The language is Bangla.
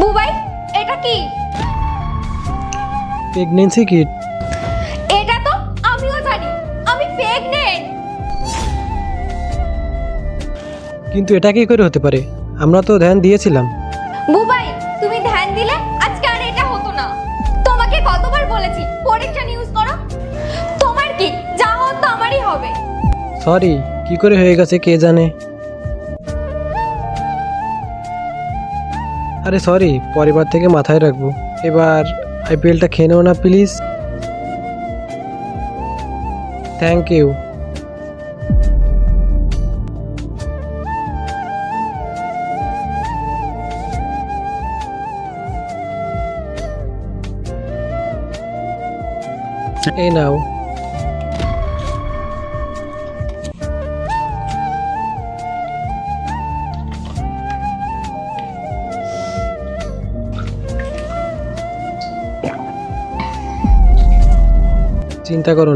বুবাই, এটা কি? Pregnancy kit. এটা তো আমিও জানি, আমি প্রেগনেন্ট। কিন্তু এটা কি করে হতে পারে? আমরা তো ধ্যান দিয়েছিলাম। বুবাই, তুমি ধ্যান দিলে আজকে আর এটা হতো না। তোমাকে কতবার বলেছি প্রোটেকশন ইউজ করো। তোমার কি, যা হতো আমারই হবে। সরি, কি করে হয়ে গেছে কে জানে। আরে সরি, পরের থেকে মাথায় রাখবো। এবার আইপিএলটা খেয়ে নেও না প্লিজ। Thank you. এই নাও। চিন্তা করো না।